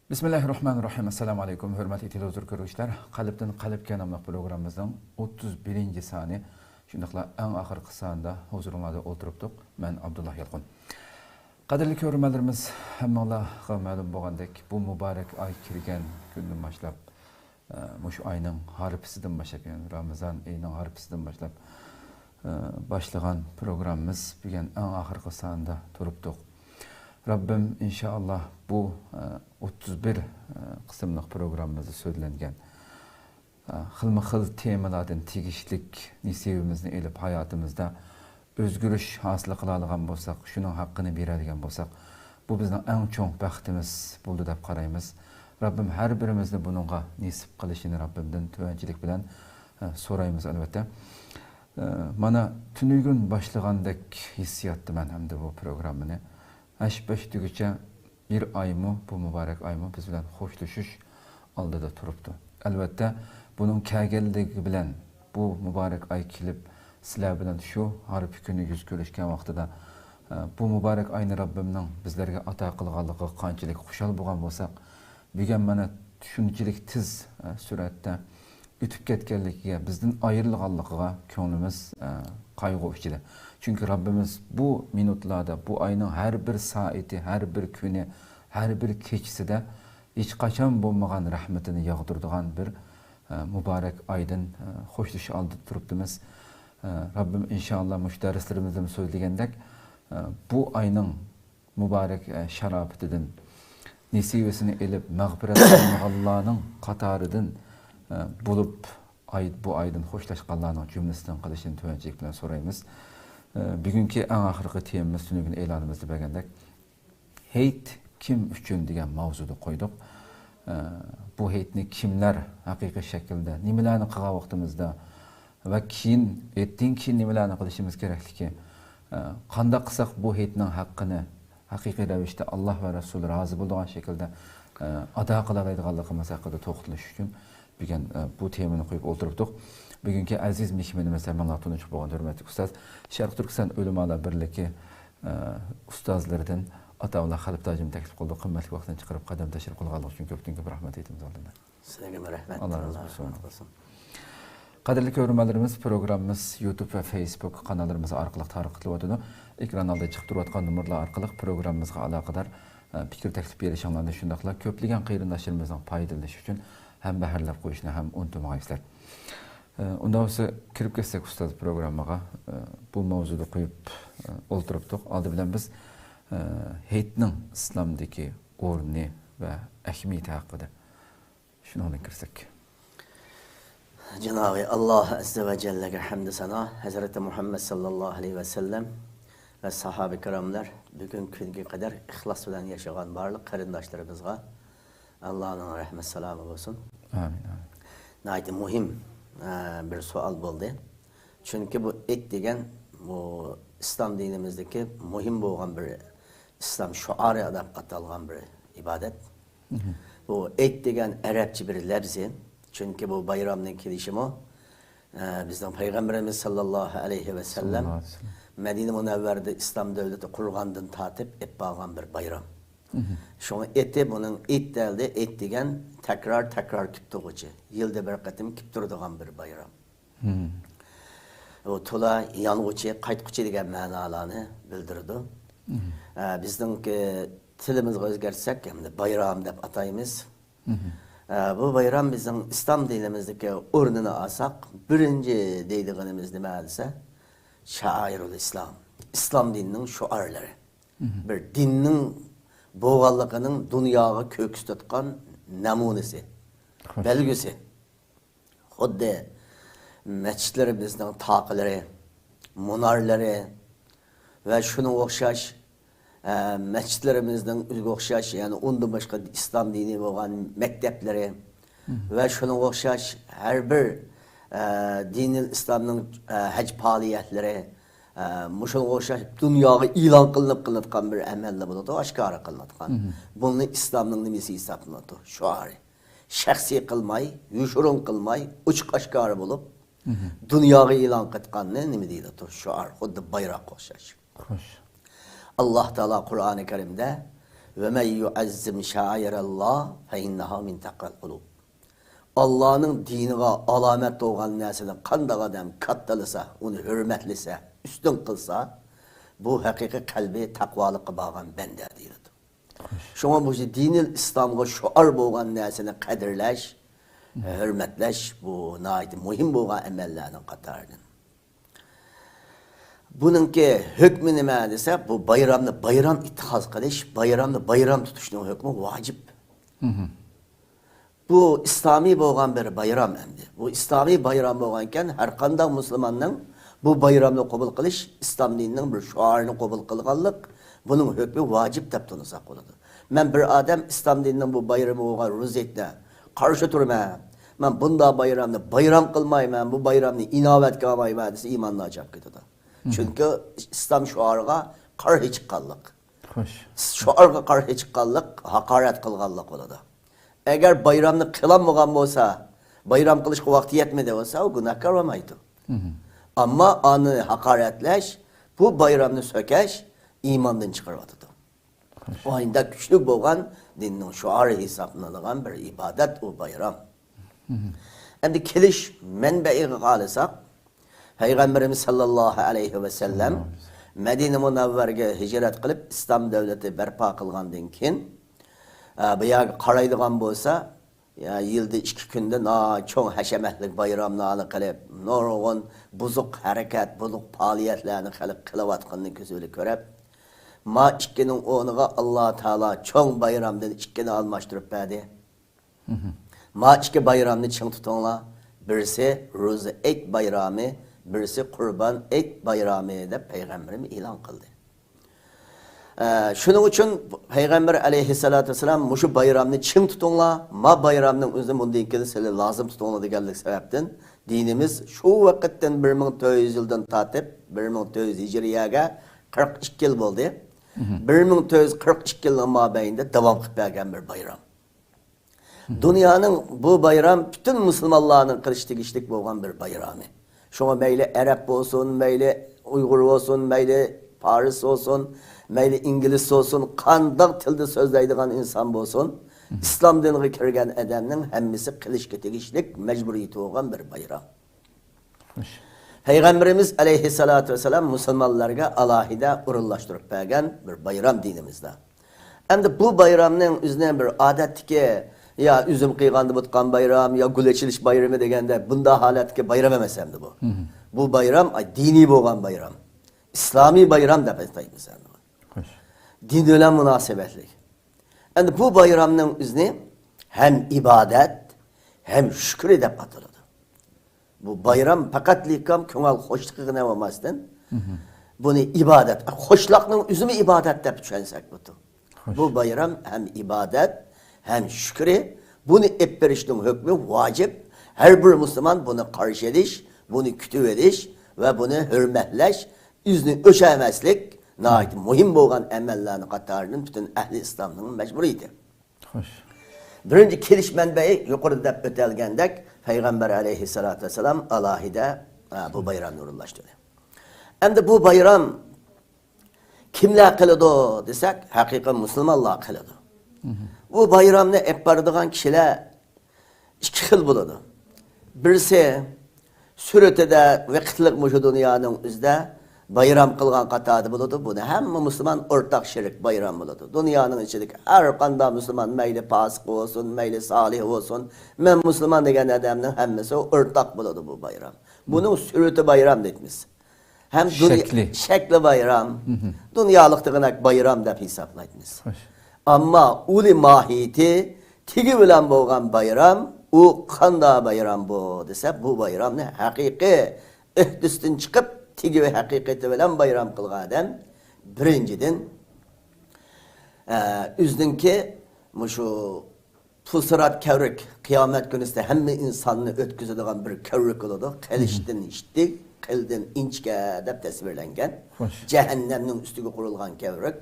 Bismillahirrahmanirrahim. Assalamu alaikum. Hürmetli televizyon görüşler. Kalpten Kalpke namlı programımızın 31. sani. Şundakla en ahırkı sanında huzurunlarda oturuptuk. Ben Abdullah Yalqın. Kadirli görürmelerimiz hem Allah'a malum boğandaki bu mübarek ay kirgen günden başlap muş ayının haripisinden başlap yani Ramazan ayının haripisinden başlap başlayan programımız bugün en ahırkı sanında turuptuk. Rabbim inşallah bu 31 kısımlık programımızda söylengen xilma-xil temalardan tegishlik nisibimizni elib hayatımızda özgürüş hasıl qiladigan bo'lsak, şunun haqqını beradigan bo'lsak, bu bizning eng cho'ng baxtimiz bo'ldi deb qaraymiz. Rabbim her birimizni bununla nisib qilishini Rabbimdan tuvanchilik bilan so'raymiz albatta. Mana tunugun başlagandek hissiyatdı men hem de bu programını. Aşbeş tügüçe bir ay mı, bu mübarek ay mı biz bilen hoşlaşış aldıda turuptu. Elbette bunun kâgeldigi bilen bu mübarek ay kilip sizler bilen şu harip günü yüz görüşken vaxtıda bu mübarek ayını Rabbimden bizlerge ata qılğanlığı qançilik xuşal bolğan bolsaq, bugün mana şunçilik tiz süratde ütüp ketkenligiga bizden ayrılğanlığa köңlümüz qaygı içinde. Çünkü Rabbimiz bu minutlarda, bu ayının her bir saati, her bir günü, her bir keçisi de hiç kaçan bulmagan rahmetini yağdırdıgan bir mübarek aydın hoşluş aldı turuptumuz. Rabbim inşallah müşterislerimizden söylegendek bu ayının mübarek şarabetinden nisibesini elip mağfiret Allah'ın katarıdan bulup bu aydın hoşlaşqanlarının cümlesinden qilishini tuvanchilik bilan so'raymiz. Bugünkü en ahırkı temamiz tünügün e'lonimizda bergandek heyt kim üçün degan mavzuda qo'ydik. Bu heytni kimlar haqiqiy shaklda nimalarni qilgan vaqtimizda va keyin etdan keyin nimalarni qilishimiz kerakligi, qanday qilsak bu heytning haqqini haqiqiy ravishda Alloh va Rasuli rozi bo'lgan shaklda ado qila oladiganligimiz haqida to'xtalish uchun bugün bu temani qo'yib o'tiribdik. Bugünkü aziz mehmonimiz hemen tanışıp bolgan hürmetli ustaz Sharq Turkiston Ulamolar birligi ustozlaridan Ataullah Xalib tajim taklif qildi. Qimmatli vaqtdan chiqarib qadam tashrif qilganlik uchun ko'p rahmat aytamiz oldindan. Sizlarga rahmat. Allah razı olsun. Qadrli ko'ruvchilarimiz, programımız YouTube ve Facebook kanallarımız orqali tarqatilyotdi. Ekran oldida chiqib turayotgan nomerlar orqali programmamizga aloqador fikr taklif berishingizni shundaqla ko'plagan qarindoshlarimizning foydalanishi uchun ham baharlab qo'yishni ham unutmaysizlar. Ondan sonra kirip geçsek ustaz programmaga bu mavzuda qo'yib o'ltiribdik. Aldı bilan biz heytning islomdagi o'rni va ahamiyati haqida shuni kirsek. Cenab-ı Allah Azze ve Celle'ye hamd sana, Hazreti Muhammed sallallahu aleyhi ve sellem ve sahabe-i kiramlar bugün günge kadar ihlas bilen yaşayan barlık qarindoshlarımızga Allah'ın rahmet selamı olsun. Amin. Nayet muhim bir sual oldu. Çünkü bu et degen bu İslam dinimizdeki muhim bo'lgan bir İslam şuarı adab atalgan bir ibadet. Bu et degen Arapça bir lafzi. Çünkü bu bayramın kelişimi bizden Peygamberimiz sallallahu aleyhi ve sellem Medine Münevver'de İslam devleti kurgandan tatip et bağlan bir bayram. Şunu eti bunun et deldi, et degen tekrar kiptuğucu. Yılda bir qatim kipturduğun bir bayram. O tola yanğucu, qaytqucu degen manalarını bildirdi. Bizden tilimiz özgersek hem de bayram dep atayımız. Bu bayram bizim İslam dinimizdeki ornunu alsak, birinci deydiğimiz nima dese, şairul İslam. İslam dininin şuarları. Bir dinin boğallıqının dünyaya köks tutkan namunesi, belgisi. Xuddi mescitlerimizden taqıları, munarları ve şunu oxşaş mescitlerimizden oxşaş yani ondan başka İslam dini olan mektepleri ve şunu oxşaş her bir dinin İslam'ın hac faaliyetleri muşun oxşaş dünyaya ilan kılınıp bir emelle buludu, aşkara kılınıp. Bunu İslam'ın nimesi hesaplanıdı, şuarı. Şahsi kılmay, yuşurun kılmay, uçuk aşkara bulup dünyaya ilan kıtkanını nimi deydi, şuar, xuddi bayrak oxşaş. Allah Teala Kur'an-ı Kerim'de Ve men yuazzim şairallah fe innaha min taqval kulub. Allah'ın dinine alamet doğan nesiden kandak adam kattalasa, onu hürmetlise, üstün kılsa, bu hakiki kalbi takvalıkı bağın bende deyildi. Şuna bu dinil İslam'a şuar boğan nesini kadirleş, hürmetleş, bu naiti muhim boğan emellerinin katarının. Bununki hükmü ne dese, bu bayramlı bayram ittihaz kılış, bayramlı bayram tutuşunun hükmü vacip. Bu İslami boğan bir bayram emdi. Bu İslami bayram boğanken her kandak Müslümanın bu bayramını kabul kılış, İslam dininin bir şuarını kabul kılganlık, bunun hükmü vacip dep tanısak oladı. Ben bir adam İslam dininin bu bayramı boğan ruzetine karşı durma. Ben bunda bayramını bayram kılmayım, bu bayramını inavet kılmayım dese imanla acap gidiyor. Çünkü İslam şuarına karşı çıkanlık. Şuarına karşı çıkanlık, hakaret kılganlık oladı. Eğer bayramını kılanmagan olsa, bayram kılışka vakti yetmedi olsa o günahkar olmaydı. Ama anı hakaretleş, bu bayramını sökeş, imandan çıkarmadı. O ayında güçlü boğan dinin şuarı hesaplanılan bir ibadet o bayram. Şimdi kiliş menbe'i kalırsak, Peygamberimiz sallallahu aleyhi ve sellem Medine Munavver'e hicret kılıp İslam devleti berpa kılgandan keyin bu yer qaraydigan bolsa, ya yılda 2 günde çoğun haşemetlik bayramlarını kılıp, nurgun buzuq hareket, buzuq faaliyetlerini kılıvatkanını gözüyle görüp, ma 2'nin onuğa Allah Teala çoğun bayramdan 2'ni almıştırıp verdi. Ma 2 bayramını çıng tutunla, birisi Ruzu Ek bayramı, birisi Kurban Ek bayramı de Peygamberimiz ilan kıldı. Şunun için Peygamber aleyhissalatü vesselam şu bayramını çın tutunla, ma bayramının özünü bundan kesin size lazım tutunla deganlik sebepten dinimiz şu vakitten 1400 yıldan tatip 1400 Hicriye'ye 42 yıl oldu. 1442 yılın mabeyinde devam kılıp gelgen bir bayram. Dünyanın bu bayram bütün Müslümanların kılıçtık işlik boğan bir bayramı. Şuna meyle Arap olsun, meyle Uygur olsun, meyle Paris olsun, meyle İngiliz olsun, kandak tilde sözleydiğin insan olsun, İslam dinine kirgen adamın hemmisi kılıçka tegişlik mecburiyeti olan bir bayram. Peygamberimiz aleyhissalatü vesselam Müslümanlarga alahide urullaştırıp bergen bir bayram dinimizde. Hem bu bayramın üzerine bir adet ki ya üzüm kıygandı butkan bayram ya gül açılış bayramı degende bunda halet ki bayram emesemdi bu. Bu bayram dini boğan bayram. İslami bayram da pestayımız. Din ölen münasebetlik. Yani bu bayramın üzerine hem ibadet hem şükür edip atıldı. Bu bayram fakat likam könal hoşlıkına olmazdan. Bunu ibadet, hoşlakның üzümü ibadet de düşünsek bu. Bu bayram hem ibadet hem şükür. Bunu etberiştin hükmü vacip. Her bir Müslüman bunu karşı ediş, bunu kütüp ediş ve bunu hürmetleş, yüzünü öşemezlik, nahit muhim boğan emellerini katarının bütün ehli İslam'ın mecburiydi. Birinci kiliş menbeyi yukarıda ötelgendek Peygamber aleyhissalatü vesselam alahide bu bayram nurullaştırdı. Hem de bu bayram kimler kılıdı desek hakikaten Müslümanlar kılıdı. Bu bayramda ekbardıgan kişiler 2 xil buladı. Birisi sürütede vakitlik muşu dünyanın üzde bayram kılgan katadı buladı. Bunu hem Müslüman ortak şerik bayram buladı. Dünyanın içindeki her kanda Müslüman meyli pasık olsun, meyli salih olsun. Men Müslüman degen adamın hemmesi ortak buladı bu bayram. Bunun sürütü bayram detmiş. Hem şekli bayram, dünyalık bayram dep hesaplaytmış. Ama uli mahiyeti tigi bilen boğan bayram, o kanda bayram bu dese bu bayram ne? Hakiki üstün çıkıp tigi ve hakikati bilen bayram kılgan adam birinciden üzdünki şu Fusurat kevrük, kıyamet günüsü hemme insanını ötküzüdüğün bir kevrük oldu. Keliştin içti, kelden inçke dep tesvirlengen. Cehennemnin üstüge kurulgan kevrük.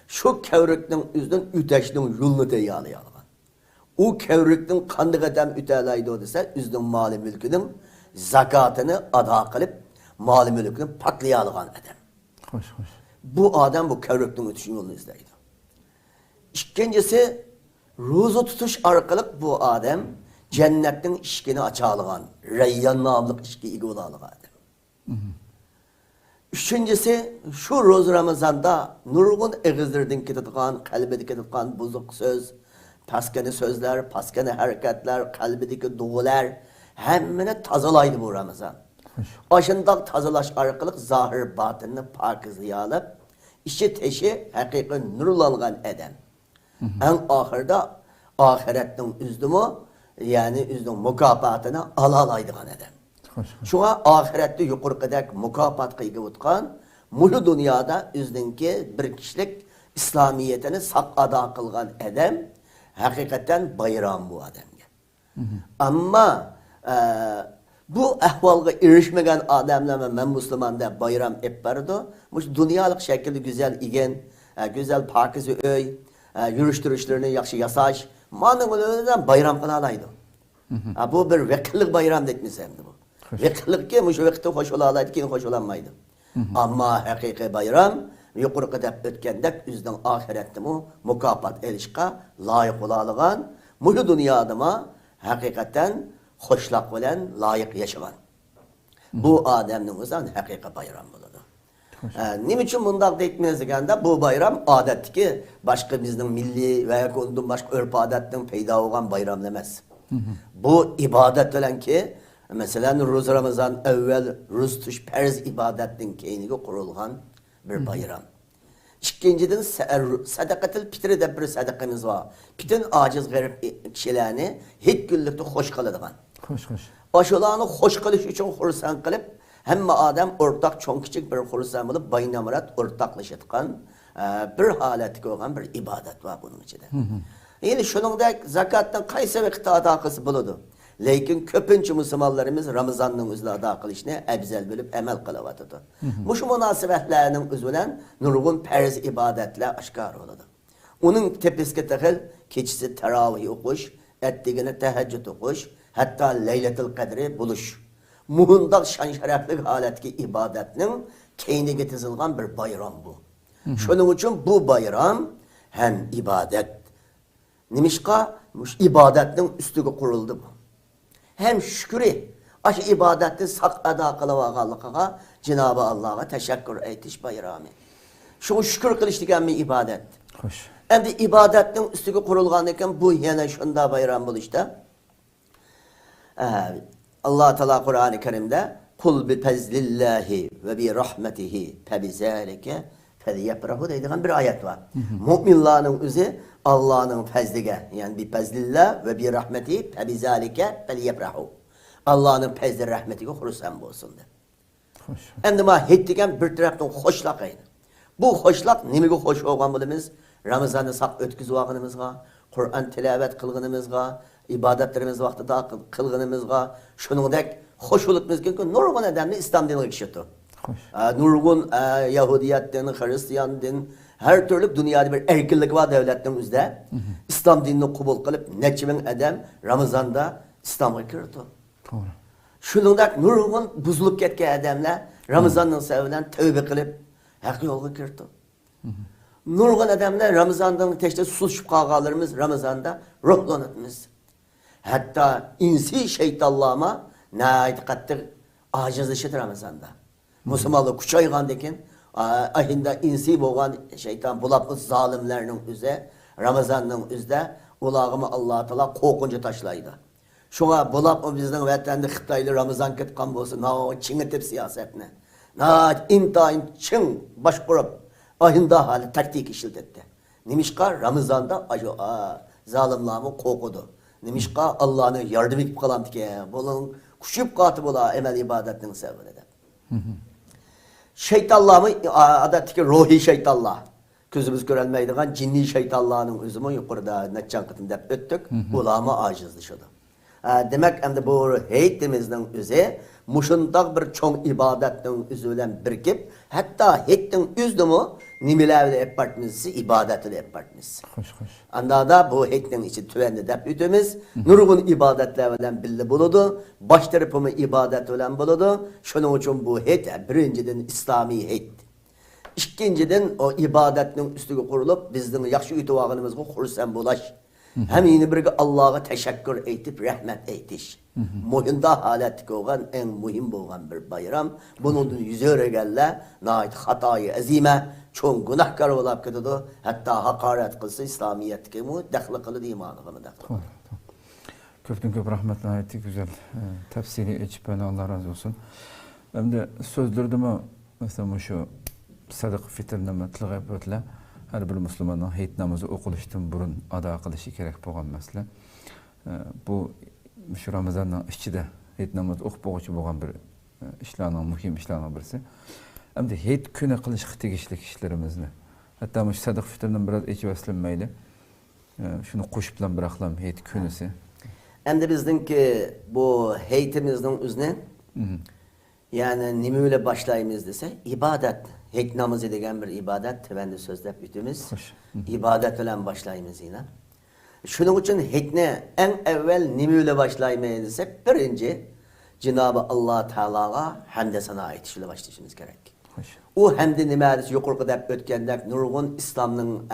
Şu kevrükün üzden üteşinin yolunu deyyalayalgan. O kevrükün kandık adam ütelaydı o dese, üzden mali mülkünün zakatını ada kılıp, mali mülkünü patlayalgan adam. Bu adam bu kevrükün üteşinin yolunu izleydi. İkincisi, roza tutuş arkalık bu adam cennetin işkini açalıgan. Reyyan namlık işki igi olalıgan adam. Üçüncüsü, şu roz Ramazan'da nurgun eğizlerden ketetikan, kalbedeki ketetikan bozuk söz, paskeni sözler, paskeni hareketler, kalbedeki duygular hemmini tazalaydı bu Ramazan. Aşındak tazalaş arkalık zahir batını pakizliğe alıp, işi teşi hakiki nurlangan adam. En ahırda ahiretin üzdümü, yani üzdüm mükafatını alalaydıgan adam. Şuna ahirette yukarıdaki mükafat kıyıgı utkan, mulu dünyada üzdünki bir kişilik İslamiyetini sak ada kılgan adam, hakikaten bayram bu adamga. Ama bu ahvalga erişmegen adamlar ben Müslümanda bayram etberdi. Muş dünyalık şekilde güzel igen, güzel pakizi öy, yürüştürüşlerini yakşı yasaş, manın önünden bayram kılalaydı. Bu bir vekillik bayram detmesem bu. Vekillik ki muş vekilde hoş olalaydı, ki hoş olamaydı. Ama hakiki bayram, yukarı kadar ötkendek üzdün ahirette mu mükafat erişka layık olalıgan, mulu dünyada mı hakikaten hoşlak bilen layık yaşagan. Bu adamın özden hakiki bayram buludu. Nim için bundak deytmeniz degende bu bayram adetteki başka bizden milli veya konudun başka örf adetten peyda olan bayram demez. Bu ibadet olan ki mesela Ruz Ramazan evvel Ruz tuş perz ibadetin keyniga kurulgan bir bayram. İkinciden sadakatil pitri de bir sadakamız var. Bütün aciz garip kişilerini hiç güllükte hoş kılıdığan. Hoş. Aşılarını hoş kılış için hursan kılıp hemme adam ortak çoğun küçük bir hursan bulup baynamurat ortaklaşıtkan bir halet olan bir ibadet var bunun içinde. Yani şunun zakattan kaysa vakit adakısı buludu. Lakin köpünçü Müslümanlarımız Ramazan'ın üzerine ada kılışını ebzel bölüp emel kılavatıdı. Bu şu münasebetlerinin üzerinden nurgun perz ibadetle aşkar oladı. Onun tepiske tehil keçisi teravih okuş, ettiğine teheccüd okuş, hatta Leyletil Kadri buluş. Muhundak şan şereflik haletki ibadetinin keyni getizilgan bir bayram bu. Şunun için bu bayram hem ibadet. Nimişka ibadetin üstüge kuruldu bu. Hem şükürü, aşı ibadetin sak ada kılavağalıqağa Cenab-ı Allah'a teşekkür etiş bayramı. Şu şükür kılış degen bir ibadet. Hoş. Endi ibadetin üstüge kurulgan eken bu yine şunda bayram buluşta. Allah Teala Kur'an-ı Kerim'de kul bi fezlillahi ve bi rahmetihi fe bi zalike felyefrahu deydiğen bir ayet var. Müminlerin üzü Allah'ın fezlige yani bi fezlillah ve bi rahmetihi fe bi zalike felyefrahu. Allah'ın fezli rahmetihi hursan bolsun de. Hoş. Endi ma hettigen bir taraftan hoşlak ayın. Bu hoşlak nimege hoş olgan bulimiz Ramazan'ı sak ötküzü vaqınımızga, Kur'an tilavet kılgınımızga, ibadetlerimiz vaxtida kılgınımızga, şunundek hoş olup mizgin nurgun edemli İslam dinine kişitti. Nurgun Yahudiyet din, Hristiyan din, her türlü dünyada bir erkillik var devletlerimizde. İslam dinini kubul kılıp neçimin edem Ramazan'da İslam'a girdi. Doğru. Şunundek nurgun buzulup ketken edemler Ramazan'ın sebebiyle tövbe kılıp hak yolga girdi. Nurgun adamlar Ramazan'dan teşte susuşup kağalarımız Ramazan'da ruhlanıtımız. Hatta insi şeytallama nâit kattir acizleşir Ramazan'da. Müslümanlık kuçayğandekin ahinde insi boğan şeytan bulapız zalimlerinin üze Ramazan'ın üzde ulağımı Allah-u Teala korkunca taşlaydı. Şuna bulap bizden vatanda Xitaylı Ramazan ketkan bolsun na çiğnetip siyasetine. Na intayın çın baş kurup ahında hali taktik işletti. Nimişka Ramazan'da zalimlarımı korkudu. Nimişka Allah'ını yardım edip kalan ki bunun kuşup katı bula emel ibadetinin sebebiyle. Şeytanlarımı adattaki ruhi şeytanlar. Gözümüz görülmeydiğen cinni şeytanlarının özümü yukarıda netcan kıtında öttük. Ulama acizleşiyordu. Demek hem de bu heytimizden üzü muşundak bir çoğun ibadetin üzülen birikip hatta heytin üzdümü nimelerle yapartmızı ibadetle yapartmız. Hoş. Anda da bu heytin içi tüvendi dep ütümüz nurgun ibadetlerle bildi buludu. Baş tarafımı ibadet olan buludu. Şunun için bu heyt birinciden İslami heyt. ikkinchidan o ibodatning ustiga qurilib bizning yaxshi uytuvog'imizga xursand bo'lash. Hem yine bir Allah'a teşekkür etip rahmet etiş. Muhimda halet olan en muhim olan bir bayram. Bunun yüzüre gelle nait hatayı azime çoğun günahkar olup gidiyor. Hatta hakaret kılsa İslamiyet'e mu dahil kılıdı imanıma dahil. Köpten köp rahmetine ayettik güzel tefsiri içip Allah razı olsun. Hem de sözlerde mi mesela şu sadık fitrine metlğe böyle her bir Müslümanın heyet namazı okuluştan burun ada kılışı gerek bo'lgan mesele. Bu şu Ramazan'ın içinde heyet namazı okup boğucu bo'lgan bir işlerden muhim işlerden birisi. Hem de heyet küne kılış tegishli işlerimizni. Hatta şu sadık fitrinin biraz içi beslenmeyle şunu koşup lan bıraklam heyet künesi. Hem de bizdenki bu heyetimizin üzerine yani nimeyle başlayımız dese ibadet. Heyet namazı degen bir ibadet. Ben de sözlep bütümüz. İbadet ile başlayımız yine. Şunun için heyetine en evvel nimeyle başlayımız desek birinci Cenab-ı Allah Teala'ya hamd sana ayetişiyle başlayışımız gerek. O hamdi nime'dir yukarı dep ötkendek nurgun İslam'ın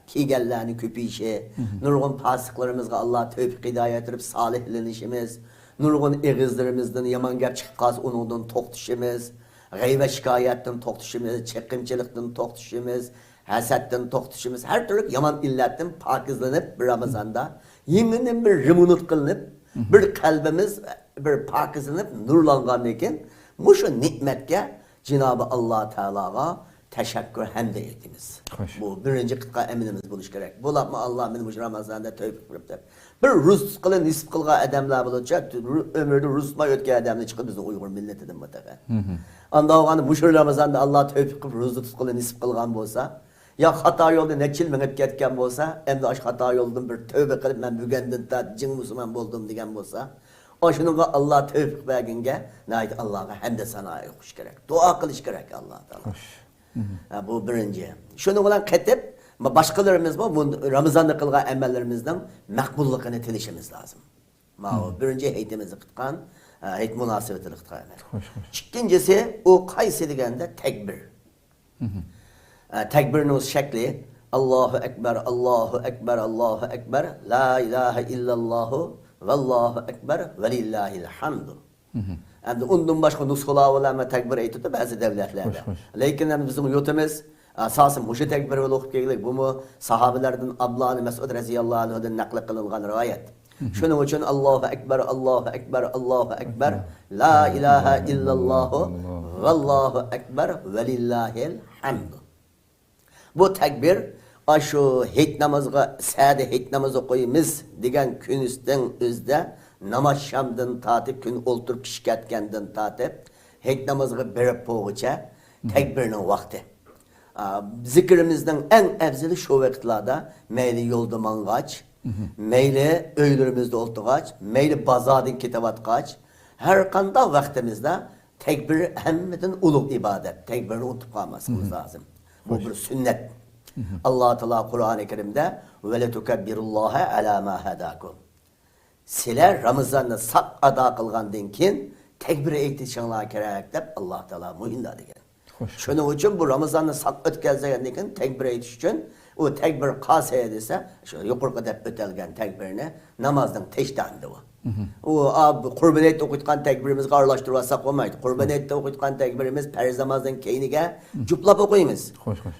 kigellerini köpeyişi, nurgun fasıklarımızga Allah tevfik hidayet edip salihlenişimiz, nurgun eğizlerimizden yaman gap çıkkaz onundan toktuşimiz, gaybe şikayetten toktuşimiz, çekimçilikten toktuşimiz, hasetten toktuşimiz, her türlü yaman illetten pakizlenip bir Ramazan'da yenginin bir rimunut kılınıp, bir kalbimiz bir pakizlenip nurlangan ekan, muşu nimetke Cenab-ı Allah Teala'ya teşekkür hem de etimiz. Bu birinci kıtka eminimiz buluş gerek. Bulapma Allah benim bu Ramazan'da tevfik verip. Bir Rus kılı nisip kılga adamlar bulacak. Ömürde Rusma ötke adamlar çıkıp bizim Uygur milletinden mutlaka. Anda oğanı bu Ramazan'da Allah tevfik verip Rus kılı nisip kılgan bolsa, ya hata yolda neçil menip ketken bolsa, hem de aş hata yoldan bir tövbe kılıp ben bügendin ta cin Müslüman buldum degen bolsa, o şununla Allah tevfik verginge, nait Allah'a hem de sana yokuş gerek. Dua kılış gerek Allah'a. Bu birinci. Şununla ketip, başkalarımız bu Ramazan'da kılgan emellerimizden makbulluğunu tilişimiz lazım. Birinci heyetimizi kıtkan, heyet münasebetini kıtkan emel. İkincisi, o kaysi degende tekbir. Tekbirin şekli, Allahu Ekber, Allahu Ekber, Allahu Ekber, La ilahe illallahu, Vallahu Ekber ve lillahil hamdu. Hem de ondan başka nuskula olama tekbir eytiyor bazı devletlerde. Lakin bizim yurtimiz asasın muşu tekbir ve okup geldik. Bu mu sahabelerden Abdullah Mesud radıyallahu anh'dan nakl kılınan rivayet. Şunun için Allahu Ekber, Allahu Ekber, Allahu Ekber, La ilahe illallahu, Vallahu Ekber ve lillahil hamdu. Bu tekbir aşu heyet namazga sade heyet namazı koyumuz degen günüsten özde namaz şamdan tatip gün olturup kişiketkenden tatip heyet namazga berip boğuça tekbirinin vakti. Zikrimizden en evzeli şu vakitlerde meyli yolda mangaç, meyli öylürümüzde oltuğaç, meyli bazadın kitabat kaç, her kanda vaktimizde tekbir hemmeden uluk ibadet, tekbirini unutup kalmasımız lazım. Bu bir sünnet. Allah Teala Kur'an-ı Kerim'de ve le tukebbirullaha ala ma hadakum. Sizler Ramazan'da sak ada kılgandan keyin tekbir eytişinglar kerak deb Allah Teala muhinda degan. Şunun için bu Ramazan'da sak ötkazgandan keyin tekbir eytish uchun o tekbir qase desa, şu yuqorqi deb o'talgan tekbirni namozdan teşdandi o. O Qurban aytda o'qitgan tekbirimizga aralashtirib olsak bo'lmaydi. Qurban aytda o'qitgan tekbirimiz farz namozdan keyiniga juplab o'qiymiz.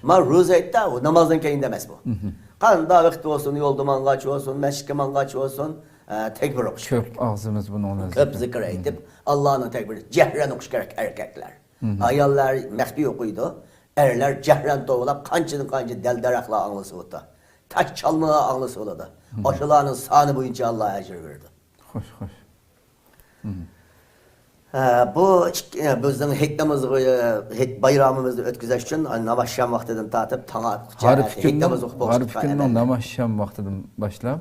Ma ro'za aytda o namozdan keyin emas bu. Qanda vaqt olsun, yo'lda mangaç olsun, masjidga mangaç olsun, tekbir o'qish. Ko'p og'zimiz buni o'rnatib. Ko'p zikr aytib, Allohning tekbiri jahran o'qish kerak erkaklar. Ayollar maxfiy o'qiydi, erlar jahran to'g'lab qanchadan qancha daldaraqlar anglasa o'tdi. Taş çalmaya anglasa o'ladi. O'shalarning soni bo'yicha Alloh ajr berdi. Hoş. Bu bizning bayramımızda ötkizish uchun namaz sham vaqtidan tortib tong atgacha namaz o'qib Harfikinning namaz sham vaqtidan boshlab.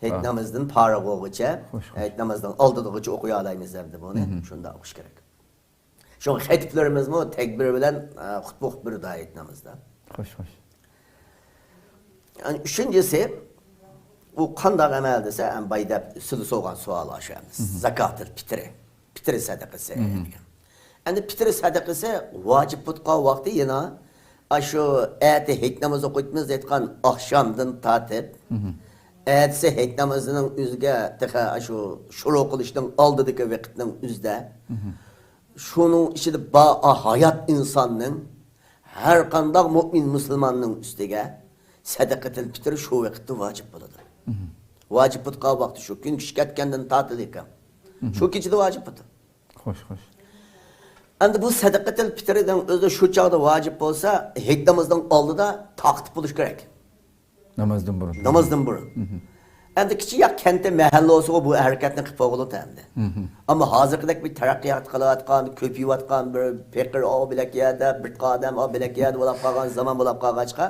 Heyt namazdan faragh bo'lguncha, heyt namazdan oldigacha o'qiy olamiz deb buni shunda o'qish kerak. Şu xetiplerimiz mi tekbir bilen xutba bir daha heyt namazda. Hoş. Yani üçüncüsü bu qandaq əməl desə, bayda sulu soğan sual aşağımız. Zakattır, pitri sadaqası. Endi fitr sadaqasi vacib bo'lgan vaqti yana shu eti hek namoz o'qiymiz aytgan oqshomdan tortib, etsi hek namozining o'ziga taqa shu shuru qilishning oldidagi vaqtning o'zida şunun içinde hayat insanın her qandaq mümin musulmonning ustiga sadaqatul fitr shu vaqtda vacib bo'ladi. Vacib bo'lgan vaqti shu kun kishi ketgandan ta'til ekan. Shu kechida vacib bo'ldi. Xo'sh, xo'sh. Endi bu sadaqatul fitrdan o'zi shu chog'da vacib bo'lsa, hekdamizning oldida taqtib bo'lish kerak. Namazdan burun. Namazdan burun. Endi kichik ya kentda mahalla olsa bu harakatni qilib qo'yiladi endi. Ammo hozirgidek bir taraqqiyot qilayotgan, ko'payayotgan bir fikr o bilak yerda, bir qadam o bilak yerda bo'lib qolgan zaman bo'lib qolgachqa.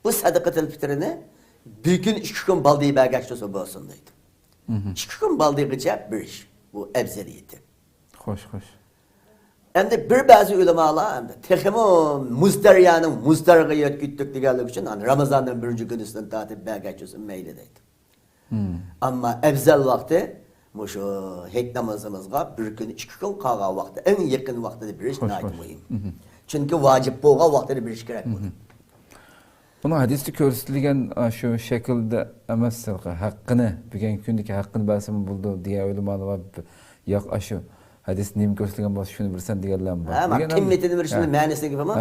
Bu sadaqatul fitrini bir kun 2 kun baldiy bergachsa bo'lsin deydi. 2 kun baldiyg'icha bir ish. Bu afzaliyati. Xo'sh, xo'sh. Endi bir ba'zi ulamalar endi texmo muzdariyaning muzdariga yetkitdik deganlik uchun Ramazonning 1-kunisidan tortib bergachsa mayli deydi. Ama afzal vaqti şu hek namazımızga bir gün 2 gün qolgan vaqti en yakın vaqtida birish nayt muhim. Çünkü vacib bo'lgan vaqtida birish kerak bo'ladi. Buni hadisda ko'rsatilgan shu shaklda emas, haqqini, bugun kundagi haqqini bersa bo'ldi deya o'ylamoqlar yo'q, shu hadis nima ko'rsatilgan bo'lsa shuni bilsan deganlar bor. Ha, qimmatini bilishning ma'nosini bilma.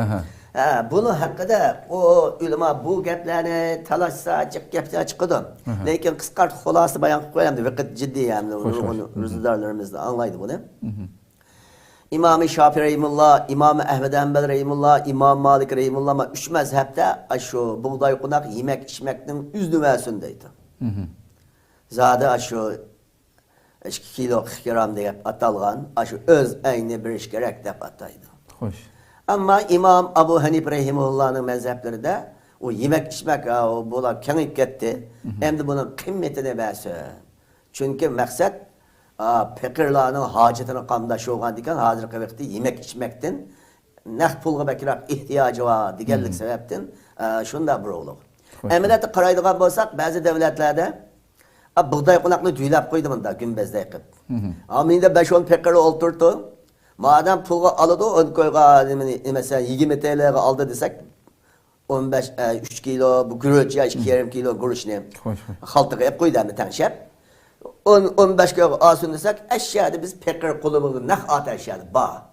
Ha, buni haqida o ulamo bu gaplarni talashsa gaplar chiqadi. Lekin qisqart xulosa bayon qilib qo'yamdi. Vaqt jiddiy hamda ro'zadorlarimizni anglaydi buni. İmam Şafii rahimullah, İmam Ahmed Hanbal rahimullah, İmam Malik rahimullah 3 mazhabda shu buğday qunaq yemek içmekning üzdüməsin deydi. Zada shu 2 kilo 40 gram deb atalgan, shu öz ayni bir ish kerak deb ataydi. Xo'sh. Ama İmam Abu Hanif rahimullah'ın mezheplerinde o yemek içmek o bola kengip gitti. Hem de bunun kıymetini verse. Çünkü maksat fakirlerin hacetini qamdaş olgan diken hazırki vakti yemek içmekten naq pulga bakiraq ihtiyacı var digenlik sebepten şunda bir oğluk. Eminette qaraydigan bolsak bazı devletlerde buğday qunaqni düylab qo'ydi bunda gümbezday qilib. Aminde 5-10 fakir olturdu. Madem pulga aladı, on koyga mesela 20 TL'ye aldı desek 15 3 kilo bu gürülç ya 2,5 kilo gürülçne haltıga hep koydu hem tanışıp 15 kilo alsın desek eşyada biz pekir kulumunu ne at eşyada bağ.